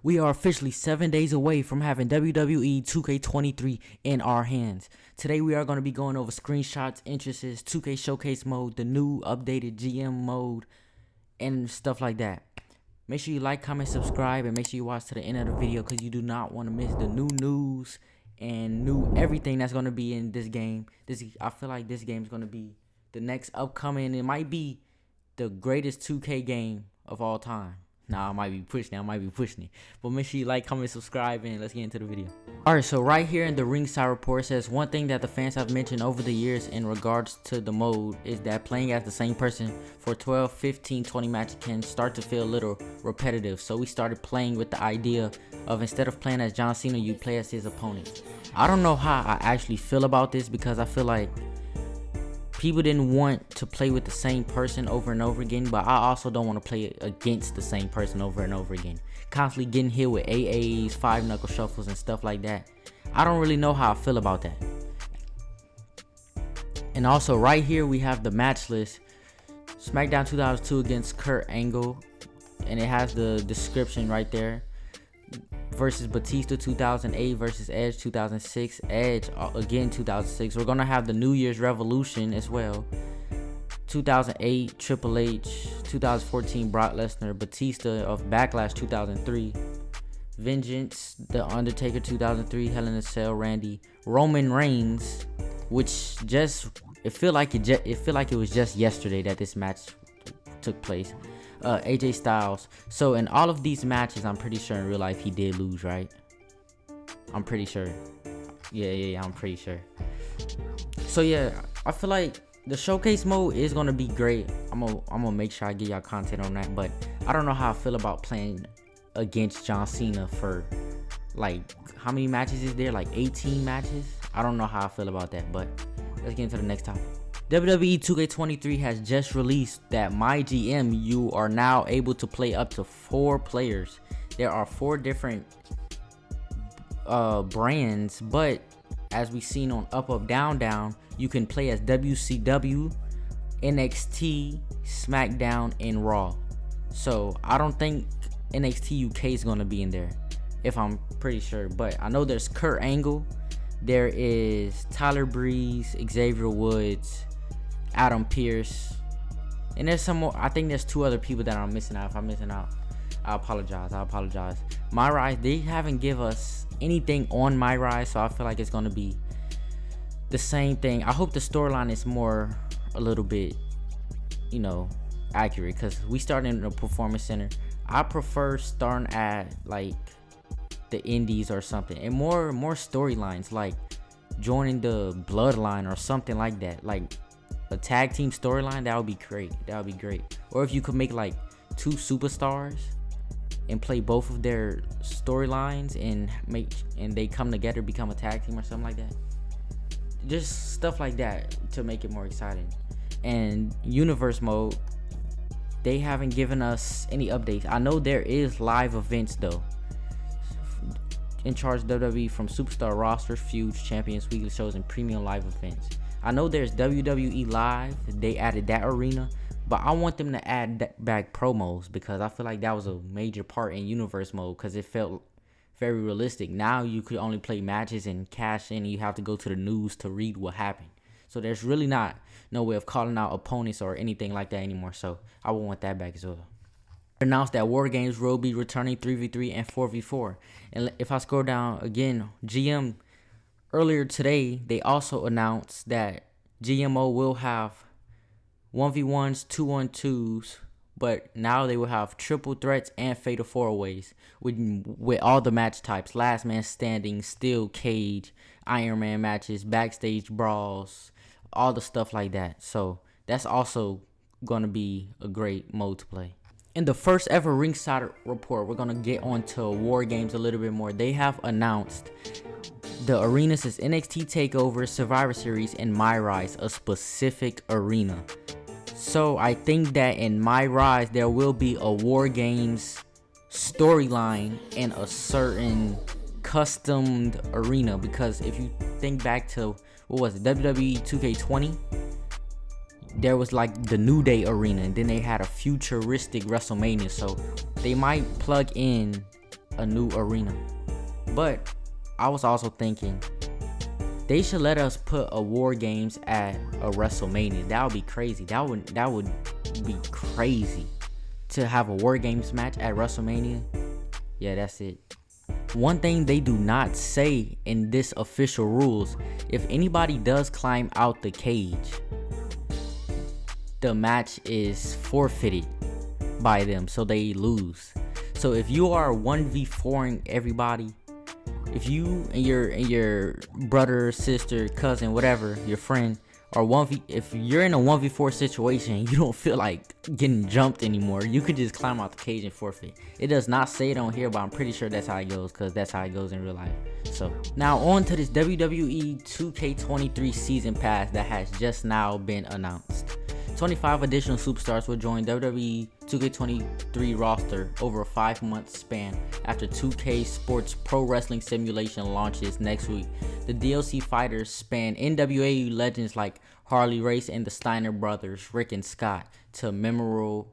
We are officially 7 days away from having WWE 2K23 in our hands. Today we are going to be going over screenshots, entrances, 2K Showcase mode, the new updated GM mode, and stuff like that. Make sure you like, comment, subscribe, and make sure you watch to the end of the video because you do not want to miss the new news and new everything that's going to be in this game. I feel like this game is going to be the next upcoming. It might be the greatest 2K game of all time. Nah, I might be pushing it. But make sure you like, comment, subscribe, and let's get into the video. Alright, so right here in the ringside report says one thing that the fans have mentioned over the years in regards to the mode is that playing as the same person for 12, 15, 20 matches can start to feel a little repetitive. So we started playing with the idea of instead of playing as John Cena, you play as his opponent. I don't know how I actually feel about this because I feel like people didn't want to play with the same person over and over again, but I also don't want to play against the same person over and over again. Constantly getting hit with AAs, 5-knuckle shuffles, and stuff like that. I don't really know how I feel about that. And also right here we have the match list. SmackDown 2002 against Kurt Angle, and it has the description right there. Versus Batista 2008 versus Edge 2006, Edge again 2006. We're gonna have the New Year's Revolution as well. 2008 Triple H, 2014 Brock Lesnar, Batista of Backlash 2003, Vengeance, The Undertaker 2003, Hell in a Cell, Randy, Roman Reigns, which it feel like it was just yesterday that this match took place. AJ Styles. So in all of these matches, I'm pretty sure in real life he did lose, right? I'm pretty sure. Yeah, I'm pretty sure. So yeah, I feel like the showcase mode is gonna be great. I'm gonna make sure I get y'all content on that. But I don't know how I feel about playing against John Cena for like how many matches is there? Like 18 matches? I don't know how I feel about that. But let's get into the next topic. WWE 2K23 has just released that My GM, you are now able to play up to 4 players. There are 4 different brands, but as we've seen on Up Up Down Down, you can play as WCW, NXT, SmackDown, and Raw. So I don't think NXT UK is going to be in there, if I'm pretty sure. But I know there's Kurt Angle, there is Tyler Breeze, Xavier Woods, Adam Pearce, and there's some more. I think there's 2 other people that I'm missing out. If I'm missing out, I apologize. My Rise, they haven't give us anything on My Rise, so I feel like it's gonna be the same thing. I hope the storyline is a little bit, accurate, because we started in the Performance Center. I prefer starting at like the Indies or something, and more storylines, like joining the Bloodline or something like that, like a tag team storyline. That would be great. Or if you could make like 2 superstars and play both of their storylines and they come together, become a tag team or something like that. Just stuff like that to make it more exciting. And universe mode, they haven't given us any updates. I know there is live events though. In charge WWE from Superstar rosters, feuds, champions, weekly shows, and premium live events. I know there's WWE Live. They added that arena, but I want them to add back promos because I feel like that was a major part in universe mode because it felt very realistic. Now you could only play matches and cash in, and you have to go to the news to read what happened. So there's really no way of calling out opponents or anything like that anymore. So I would want that back as well. Announced that War Games will be returning 3v3 and 4v4. And if I scroll down again, GM, earlier today, they also announced that GMO will have 1v1s, 2-on-2s, but now they will have triple threats and fatal 4-ways with all the match types: last man standing, steel cage, Iron Man matches, backstage brawls, all the stuff like that. So that's also going to be a great mode to play. In the first ever ringside report, we're going to get onto War Games a little bit more. They have announced the arenas is NXT TakeOver, Survivor Series, and My Rise, a specific arena. So I think that in My Rise, there will be a War Games storyline and a certain customed arena. Because if you think back to, what was it, WWE 2K20? there was like the New Day arena, and then they had a futuristic WrestleMania. So they might plug in a new arena. But I was also thinking they should let us put a War Games at a WrestleMania. That would be crazy. That would be crazy to have a War Games match at WrestleMania. Yeah, that's it. One thing they do not say in this official rules, if anybody does climb out the cage, the match is forfeited by them, so they lose. So if you are 1v4ing everybody, if you and your brother, sister, cousin, whatever, your friend, or if you're in a 1v4 situation and you don't feel like getting jumped anymore, you could just climb out the cage and forfeit. It does not say it on here, but I'm pretty sure that's how it goes, because that's how it goes in real life. So now on to this WWE 2K23 season pass that has just now been announced. 25 additional superstars will join WWE 2K23 roster over a 5-month span after 2K Sports Pro Wrestling Simulation launches next week. The DLC fighters span NWA legends like Harley Race and the Steiner brothers, Rick and Scott, to memorable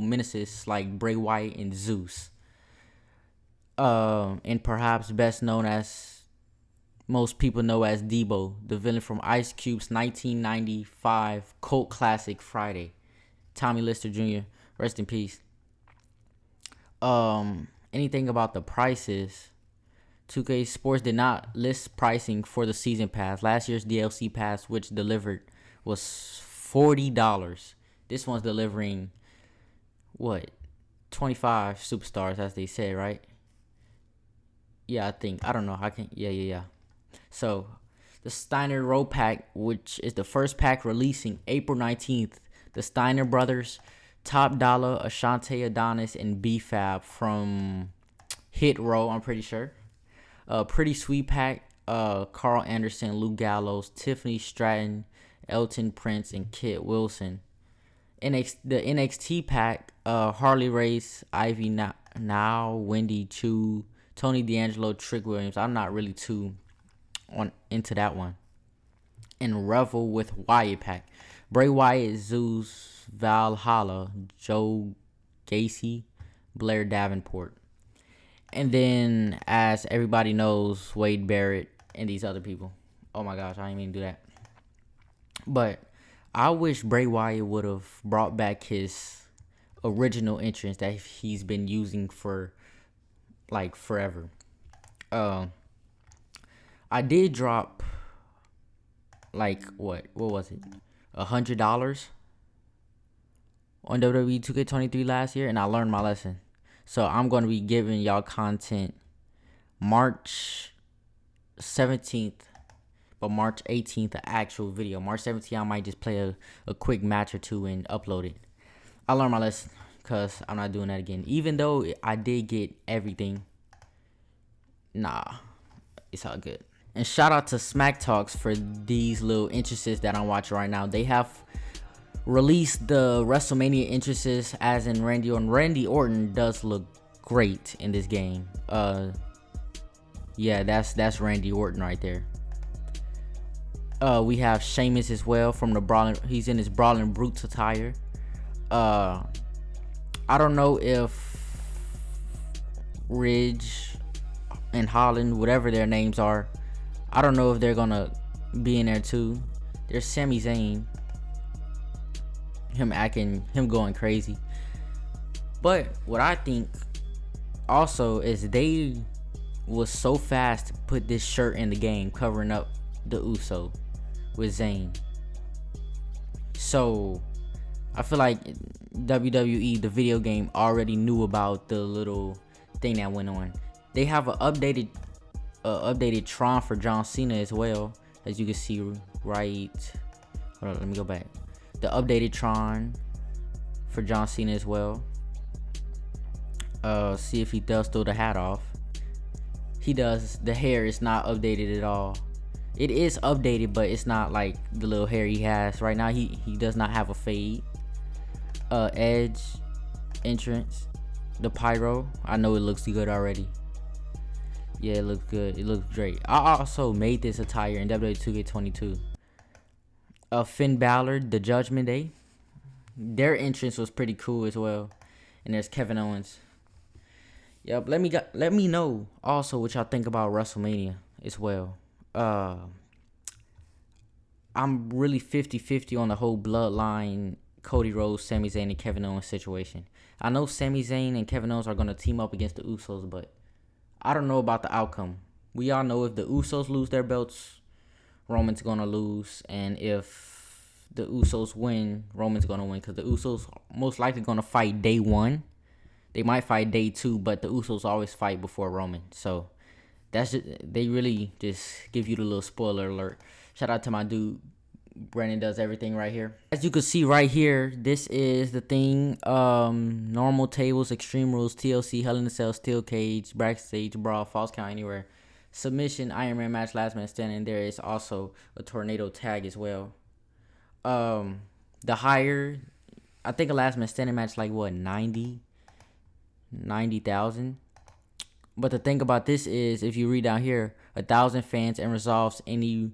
menaces like Bray Wyatt and Zeus. And perhaps best known as most people know as Debo, the villain from Ice Cube's 1995 cult classic Friday. Tommy Lister Jr., rest in peace. Anything about the prices? 2K Sports did not list pricing for the season pass. Last year's DLC pass, which delivered, was $40. This one's delivering, what, 25 superstars, as they said, right? Yeah, I don't know. Yeah. So, the Steiner Row Pack, which is the first pack releasing April 19th. The Steiner Brothers, Top Dollar, Ashante Adonis, and B-Fab from Hit Row, I'm pretty sure. Pretty Sweet Pack, Carl Anderson, Luke Gallows, Tiffany Stratton, Elton Prince, and Kit Wilson. The NXT Pack, Harley Race, Ivy Now, Wendy Chu, Tony D'Angelo, Trick Williams. I'm not really too into that one. And Revel with Wyatt Pack, Bray Wyatt, Zeus, Valhalla, Joe Gacy, Blair Davenport. And then, as everybody knows, Wade Barrett and these other people. Oh my gosh, I didn't mean to do that. But I wish Bray Wyatt would have brought back his original entrance that he's been using for like forever. I did drop like what was it? $100 on WWE 2K23 last year, and I learned my lesson. So I'm going to be giving y'all content March 17th, but March 18th, an actual video. March 17th, I might just play a quick match or two and upload it. I learned my lesson, because I'm not doing that again. Even though I did get everything, nah, it's all good. And shout out to Smack Talks for these little entrances that I'm watching right now. They have released the WrestleMania entrances, as in Randy Orton. Randy Orton does look great in this game. Yeah, that's Randy Orton right there. We have Sheamus as well from the Brawling. He's in his Brawling Brutes attire. I don't know if Ridge and Holland, whatever their names are, I don't know if they're gonna be in there too. There's Sami Zayn. Him going crazy. But what I think also is they was so fast to put this shirt in the game, covering up the Uso with Zayn. So I feel like WWE, the video game, already knew about the little thing that went on. They have an updated Tron for John Cena as well, as you can see right. Hold on, let me go back. The updated Tron for John Cena as well. See if he does throw the hat off. He does. The hair is not updated at all. It is updated, but it's not like the little hair he has right now. He does not have a fade. Edge entrance, the pyro. I know it looks good already. Yeah, it looks good. It looks great. I also made this attire in WWE 2K22. Finn Balor, the Judgment Day. Their entrance was pretty cool as well. And there's Kevin Owens. Yep. Let me know also what y'all think about WrestleMania as well. I'm really 50-50 on the whole bloodline Cody Rhodes, Sami Zayn, and Kevin Owens situation. I know Sami Zayn and Kevin Owens are going to team up against the Usos, but I don't know about the outcome. We all know if the Usos lose their belts, Roman's going to lose. And if the Usos win, Roman's going to win. Because the Usos most likely going to fight day 1. They might fight day 2, but the Usos always fight before Roman. So that's just, they really just give you the little spoiler alert. Shout out to my dude, Brandon does everything right here. As you can see right here, this is the thing. Normal tables, Extreme Rules, TLC, Hell in a Cell, Steel Cage, Backstage Brawl, Falls Count Anywhere, Submission, Iron Man match, Last Man Standing. There is also a tornado tag as well. The higher, I think a Last Man Standing match like what, 90,000. But the thing about this is, if you read down here, 1,000 fans and resolves any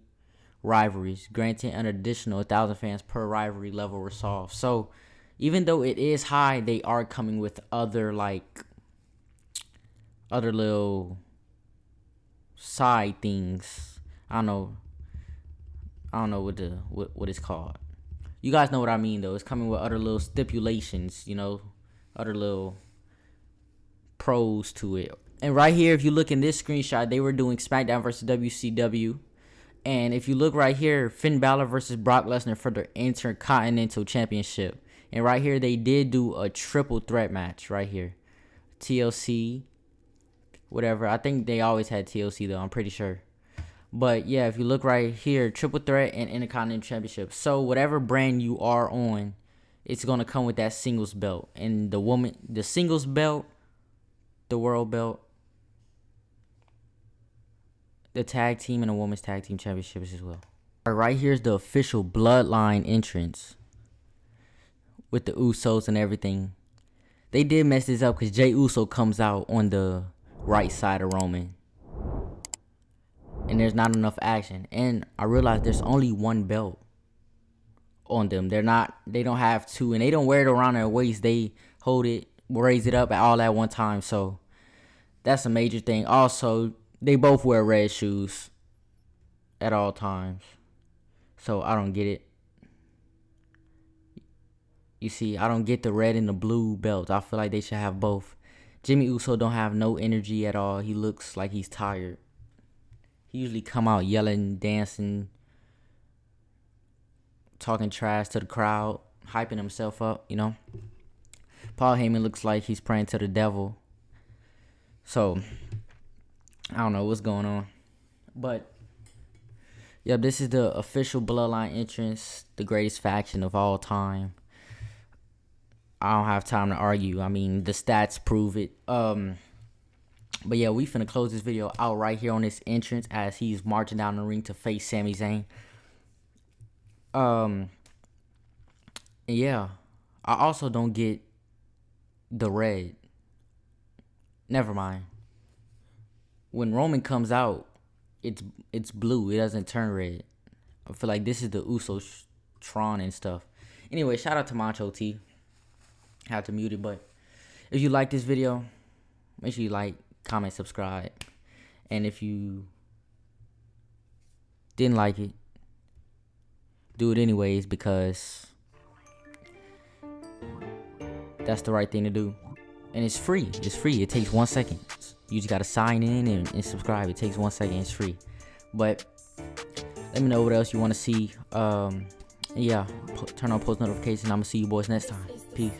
rivalries, granting an additional 1,000 fans per rivalry level resolved. So even though it is high, they are coming with other little side things. I don't know what it's called. You guys know what I mean though. It's coming with other little stipulations, other little pros to it. And right here, if you look in this screenshot, they were doing SmackDown versus WCW. And if you look right here, Finn Balor versus Brock Lesnar for the Intercontinental Championship. And right here, they did do a triple threat match right here. TLC, whatever. I think they always had TLC though, I'm pretty sure. But yeah, if you look right here, triple threat and Intercontinental Championship. So whatever brand you are on, it's going to come with that singles belt. And the singles belt, the world belt, the tag team, and the women's tag team championships as well. All right, here's the official bloodline entrance with the Usos and everything. They did mess this up because Jey Uso comes out on the right side of Roman, and there's not enough action. And I realized there's only one belt on them. They don't have two, and they don't wear it around their waist. They hold it, raise it up all at one time. So that's a major thing. Also, they both wear red shoes at all times. So I don't get it. You see, I don't get the red and the blue belts. I feel like they should have both. Jimmy Uso don't have no energy at all. He looks like he's tired. He usually come out yelling, dancing, talking trash to the crowd, hyping himself up, Paul Heyman looks like he's praying to the devil. So I don't know what's going on. But yeah, this is the official bloodline entrance, the greatest faction of all time. I don't have time to argue. I mean, the stats prove it. But yeah, we finna close this video out right here on this entrance as he's marching down the ring to face Sami Zayn. Yeah, I also don't get the red. Never mind. When Roman comes out, it's blue. It doesn't turn red. I feel like this is the Usos Tron and stuff. Anyway, shout out to Macho T. Had to mute it, but if you like this video, make sure you like, comment, subscribe. And if you didn't like it, do it anyways, because that's the right thing to do. And it's free. It's free. It takes 1 second. You just gotta sign in and subscribe. It takes 1 second. It's free. But let me know what else you want to see. Yeah, turn on post notifications. I'm gonna see you boys next time. Peace.